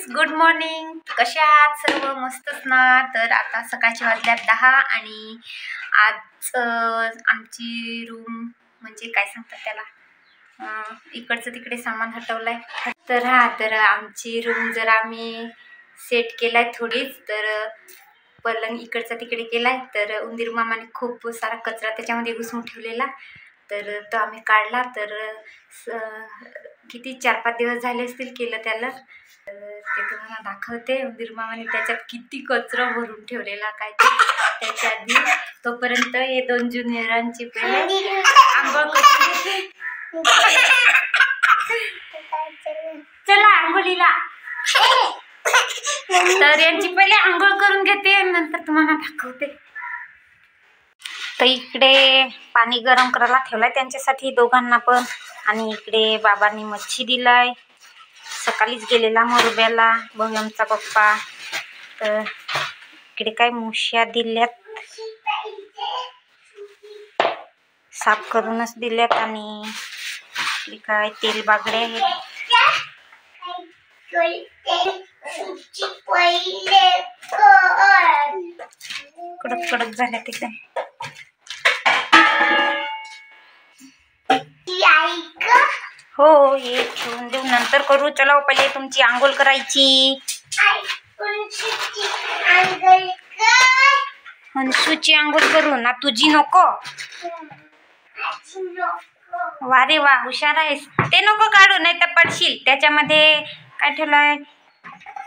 Friends, good morning. कसे आहात सर्व? मस्तच ना. तर आता सकाळचे वाजल्यात 10 आणि आज आमची रूम म्हणजे काय सांगतात त्याला, इकडचं तिकडे सामान हटवलंय. तर आमची रूम जर आम्ही सेट केलाय थोडीच. तर पलंग इकडचा तिकडे केलाय. तर उंदीर मामाने खूप सारा कचरा त्याच्यामध्ये घुसून ठेवलेला, तर तो आम्ही काढला. तर किती 4-5 दिवस झाले असतील केलं त्याला. ते तुम्हाला दाखवते. उंदीर मामाने त्याच्यात किती कचरा भरून ठेवलेला काय ते. त्याच्या आधी तोपर्यंत हे 2 ज्युनियरांची पहिले आंघोळ करून घेते. चला आंघोळीला. तर यांची पहिले आंघोळ करून घेते, नंतर तुम्हाला दाखवते. तर इकडे पाणी गरम करायला ठेवलाय त्यांच्यासाठी दोघांना पण. आणि इकडे बाबांनी मच्छी दिलाय. सकाळीच गेलेला मोरब्याला भव्यमचा पप्पा. तर इकडे काय मुश्या दिल्यात, साफ करूनच दिल्यात. आणि इकडे काय तेल बागडे आहेत. कडक कडक झाल्या तिकडे. हो, ये ठेवून देऊ, नंतर करू. चला पहिले तुमची आंघोळ करायची. हंसूची आंघोळ करू ना, तुझी नको. वा रे वा, हुशार आहेस. ते नको काढू, नाही तर पडशील. त्याच्यामध्ये काय ठेवलंय?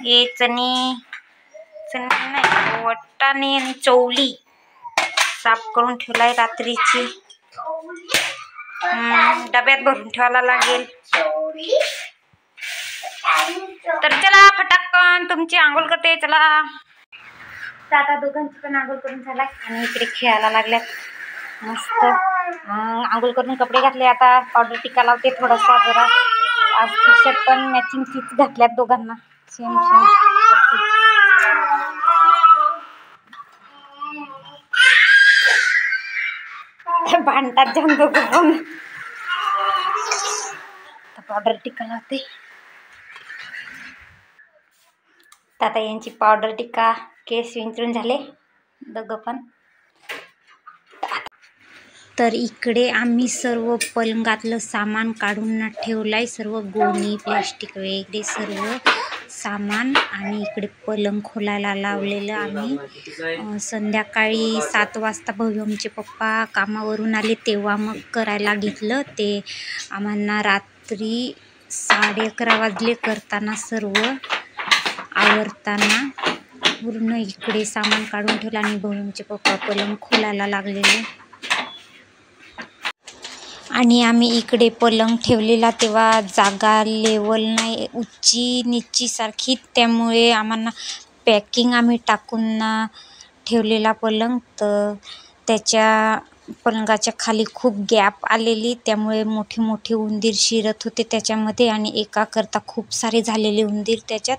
हे चणी नाही, वटाणे आणि चवली साफ करून ठेवलाय रात्रीची. डब्यात भरून ठेवायला लागेल. तर चला फटाकन तुमची आंघोळ करते. चला. आता दोघांची पण आंघोळ करून झालाय आणि इकडे खेळायला लागल्यात मस्त. आंघोळ करून कपडे घातले. आता पावडर टिक्का लावते थोडासा जरा. आज टी शर्ट पण मॅचिंग तीच घातल्यात दोघांना, सेम सेम. भांडतात जाऊन दोघं पण. पावडर टिक्का लावते. आता यांची पावडर टिक्का केस विंचरून झाले दोघं पण. तर इकडे आम्ही सर्व पलंगातलं सामान काढून ठेवलाय. सर्व गोणी प्लॅस्टिक वगैरे सर्व सामान. आणि इकडे पलंग खोलायला लावलेलं आम्ही. संध्याकाळी 7 वाजता भव्यमचे पप्पा कामावरून आले तेव्हा मग करायला घेतलं. ते आम्हाला रात्री 11:30 वाजले करताना, सर्व आवरताना. पूर्ण इकडे सामान काढून ठेवलं आणि भव्यमचे पप्पा पलंग खोलायला लागलेले. आणि आम्ही इकडे पलंग ठेवलेला तेव्हा जागा लेवल नाही, उच्ची नीची सारखी. त्यामुळे आम्हाला पॅकिंग आम्ही टाकून ठेवलेला पलंग. तर त्याच्या पलंगाच्या खाली खूप गॅप आलेली, त्यामुळे मोठे मोठे उंदीर शिरत होते त्याच्यामध्ये. आणि एका करता खूप सारे झालेले उंदीर त्याच्यात.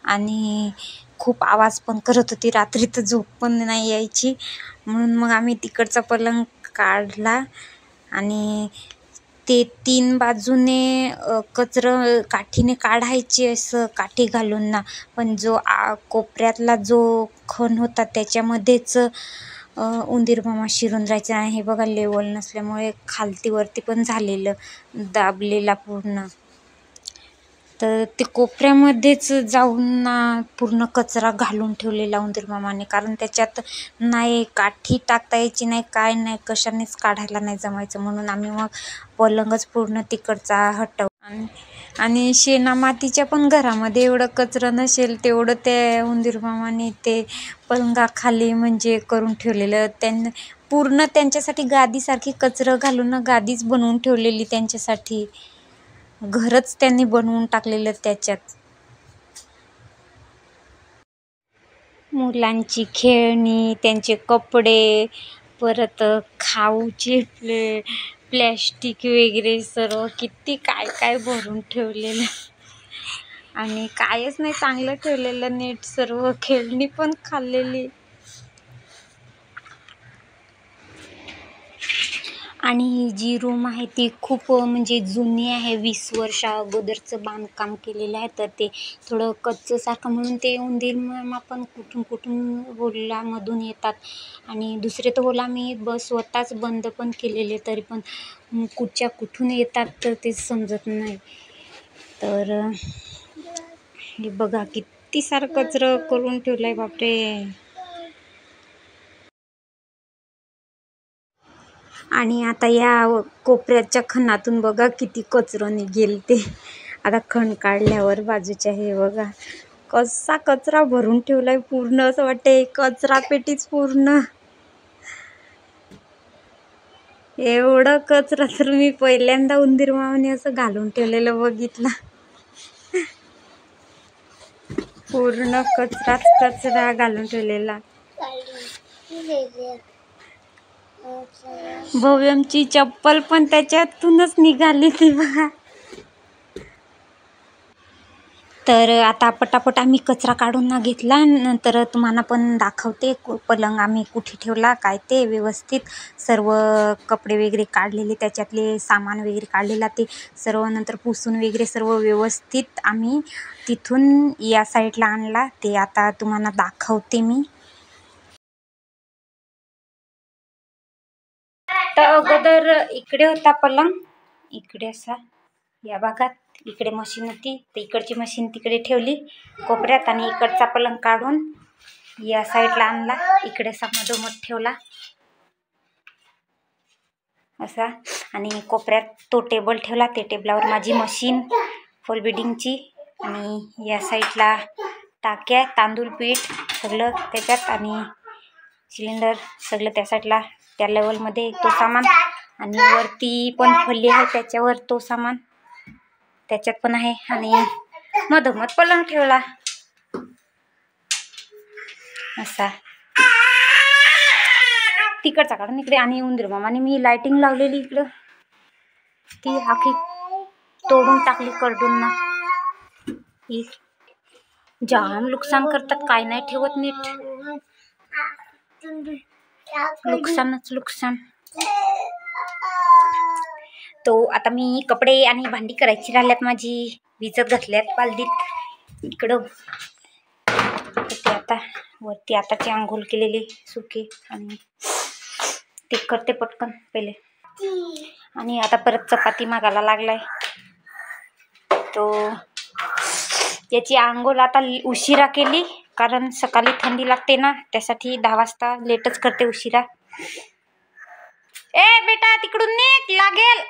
आणि खूप आवाज पण करत होती. रात्री तर झोप पण नाही यायची. म्हणून मग आम्ही तिकडचा पलंग काढला. आणि ते 3 बाजूने काठीने काढायचे, असं काठी घालून ना. पण जो कोपऱ्यातला जो खण होता त्याच्यामध्येच उंदीर मामा शिरून राहायचा. आणि हे बघा लेवल नसल्यामुळे खालती वरती पण झालेलं, दाबलेला पूर्ण. तर ते कोपऱ्यामध्येच जाऊन पूर्ण कचरा घालून ठेवलेला उंदीर मामाने. कारण त्याच्यात नाही काठी टाकता यायची नाही, काय नाही, कशानेच काढायला नाही जमायचं. म्हणून आम्ही मग पलंगच पूर्ण तिकडचा हटवला. आणि शेणामातीच्या पण घरामध्ये एवढं कचरा नसेल तेवढं त्या उंदीर मामाने ते पलंगाखाली म्हणजे करून ठेवलेलं. त्यांनी पूर्ण त्यांच्यासाठी गादीसारखी कचरा घालून गादीच बनवून ठेवलेली त्यांच्यासाठी. घरच त्यांनी बनवून टाकलेलं त्याच्यात. मुलांची खेळणी, त्यांचे कपडे, परत खाऊचे प्लॅस्टिक वगैरे सर्व किती काय काय भरून ठेवलेलं. आणि कायच नाही चांगलं ठेवलेलं नीट. सर्व खेळणी पण खाल्लेली. आणि ही जी रूम आहे ती खूप म्हणजे जुनी आहे, 20 वर्षा अगोदरचं बांधकाम केलेलं आहे. तर ते थोडं कच्चंसारखं म्हणून ते उंदीर मामा पण कुठून कुठून होलामधून येतात. आणि दुसरे तर होला मी स्वतःच बंद पण केलेले, तरी पण कुठच्या कुठून येतात तर ते समजत नाही. तर हे बघा किती सारं कचरं करून ठेवलंय, बापरे. आणि आता या कोपऱ्याच्या खणातून बघा किती कचरं निघेल ते. आता खण काढल्यावर बाजूच्या हे बघा कसा कचरा भरून ठेवलाय, पूर्ण असं वाटते कचरा पेटीच पूर्ण. एवढं कचरा तर मी पहिल्यांदा उंदीर मामाने असं घालून ठेवलेलं बघितलं. पूर्ण कचराच कचरा घालून ठेवलेला. भव्यमची चप्पल पण त्याच्यातूनच निघाली ती बघा. तर आता पटापट आम्ही कचरा काढून घेतला. नंतर तुम्हाला पण दाखवते पलंग आम्ही कुठे ठेवला काय ते व्यवस्थित. सर्व कपडे वगैरे काढलेले, त्याच्यातले सामान वगैरे काढलेला ते सर्व नंतर पुसून वगैरे सर्व व्यवस्थित आम्ही तिथून या साईडला आणला. ते आता तुम्हाला दाखवते मी. तर अगोदर इकडे होता पलंग, इकडे असा या भागात. इकडे मशीन होती, तर इकडची मशीन तिकडे ठेवली कोपऱ्यात, आणि इकडचा पलंग काढून या साईडला आणला, इकडे असा मधोमध ठेवला असा. आणि कोपऱ्यात तो टेबल ठेवला, ते टेबलावर माझी मशीन फुल बिडिंगची. आणि या साईडला टाक्या, तांदूळ पीठ सगळं त्याच्यात, आणि सिलेंडर सगळं त्या साईडला त्या लेवलमध्ये तो सामान. आणि वरती पण फल्ली आहे, त्याच्यावर तो सामान त्याच्यात पण आहे. आणि मधोमध पलंग ठेवला असा. तिकडचा काढून इकडे. आणि उंदीर मामाने मी लाइटिंग लावलेली इकडं, ती आखी तोडून टाकली करडून ना. ही जाम नुकसान करतात, काय नाही ठेवत नीट. नुकसानच नुकसान. तो आता मी कपडे आणि भांडी करायची राहिल्यात माझी, भिजत घातल्यात बालदीत इकडं. ते आता वरती आताची आंघोळ केलेले सुके, आणि ते करते पटकन पहिले. आणि आता परत चपाती मागायला लागलाय तो. याची आंघोळ आता उशिरा केली, कारण सकाळी थंडी लागते ना, त्यासाठी 10 वाजता लेटच करते, उशिरा. ए बेटा तिकडून निघ, लागेल.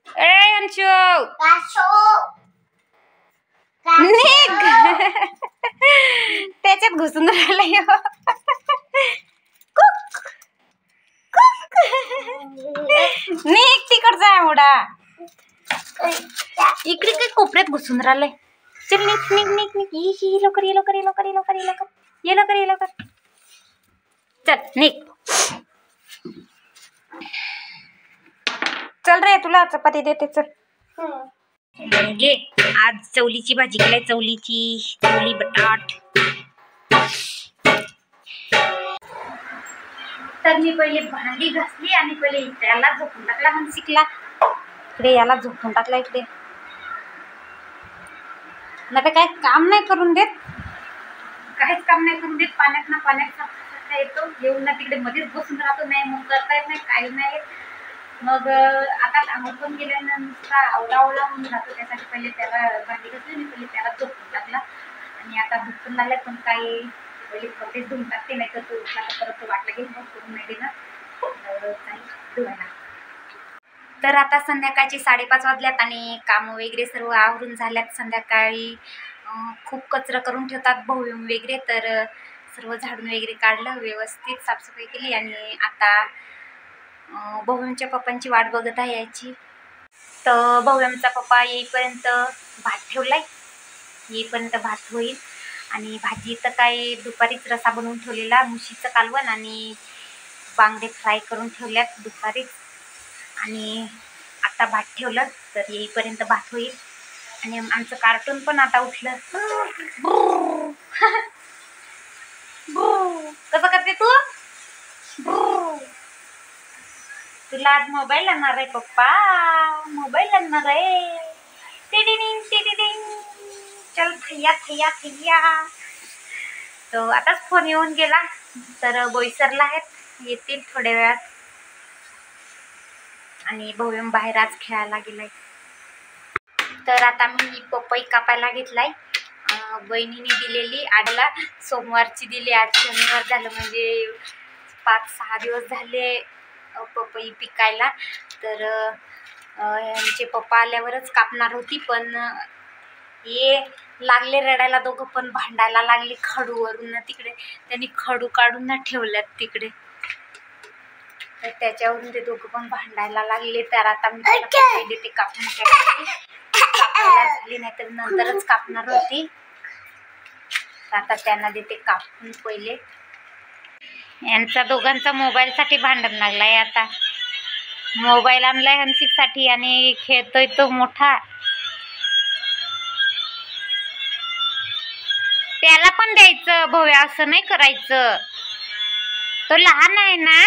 ए अंशू निघ. त्याच्यात घुसून राहिलाय. निघ तिकडचा आहे मुडा, इकडे काय कोपऱ्यात घुसून राहिलंय. चल निघ निघ निघ निघ. ये लवकर ये लवकर ये लवकर ये लवकर ये लवकर ये लवकर ये लवकर. चल निघ. चल रे, तुला चपाती देते चल. घे, आज चवलीची भाजी केली, चवली बटाट. तर मी पहिले भांडी घासली, आणि पहिले त्याला झोपून टाकला हंसिकला. इकडे याला झोपून टाकला इकडे. नाही काय काम नाही करून देत, काहीच काम नाही करून देत. पाण्यात येतो, येऊन ना तिकडे मध्येच बसून राहतो. नाही मग करता येत नाही, काही नाही. मग आता आंघोळ पण गेल्यानं नुसता आवला होऊन राहतो. त्यासाठी पहिले त्याला भांडी घासली, आणि पहिले त्याला झोपून टाकला. आणि आता भूक पण लागला, पण काही पहिले कपडेच धुवून टाकते, नाही तर तो उठला तर परत तो वाटला घेऊन मग करून नाही देणार काही धुवायला. तर आता संध्याकाळचे 5:30 वाजल्यात, आणि कामं वगैरे सर्व आवरून झाल्यात. संध्याकाळी खूप कचरा करून ठेवतात भव्यम वगैरे, तर सर्व झाडून वगैरे काढलं, व्यवस्थित साफसफाई केली. आणि आता भव्यमच्या पप्पांची वाट बघत आहे यायची. तर भव्यमचा पप्पा येईपर्यंत भात ठेवलाय, येईपर्यंत भात होईल. आणि भाजी तर काय दुपारीच रसा बनवून ठेवलेला, मुशीचं कालवण, आणि बांगडे फ्राय करून ठेवल्यात दुपारीच. आणि आता भात ठेवलं, तर येईपर्यंत भात होईल. आणि आमचं कार्टून पण आता उठलं. कसं करते तू? तुला आज मोबाईल आणणार आहे पप्पा, मोबाईल आणणार आहे. टिडिडिंग टिडिडिंग. चल थैया थैया थैया. तो आताच फोन येऊन गेला, तर बोईसरला आहेत, येतील थोड्या वेळात. आणि भव्यम बाहेर आज खेळायला गेलाय. तर आता मी पपई कापायला घेतलाय. बहिणीने दिलेली आडला सोमवारची दिली, आज शनिवार झालं, म्हणजे 5-6 दिवस झाले पपई पिकायला. तर यांचे पप्पा आल्यावरच कापणार होती, पण हे लागले रडायला, दोघं पण भांडायला लागले खडूवरून ना. तिकडे त्यांनी खडू काढून ना ठेवल्यात तिकडे, तर त्याच्यावरून ते दोघं पण भांडायला लागले. तर आता मी पपई देते कापून, कापायला झाली नाही तर नंतरच कापणार होती. आता त्यांना देते कापून पहिले. यांचा दोघांचा मोबाईलसाठी भांडण लागलाय. आता मोबाईल आणलाय हंसिकसाठी आणि खेळतोय तो मोठा. त्याला पण द्यायचं भव्या, असं नाही करायचं, तो लहान आहे ना.